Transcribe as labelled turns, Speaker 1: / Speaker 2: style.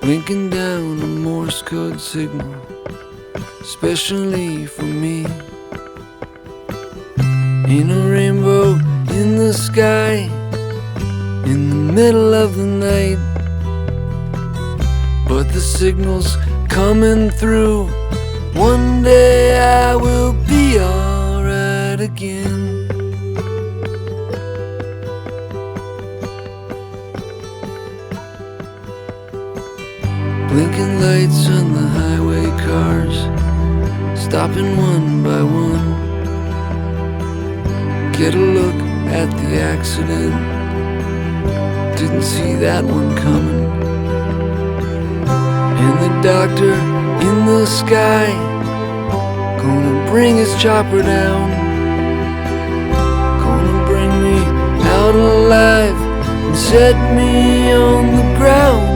Speaker 1: blinking down a Morse code signal, especially for me. Ain't a rainbow in the sky in the middle of the night, but the signal's coming through. One day I will be alright again. Blinking lights on the highway cars, stopping one by one. Get a look at the accident, didn't see that one coming. And the doctor in the sky, gonna bring his chopper down, gonna bring me out alive and set me on the ground.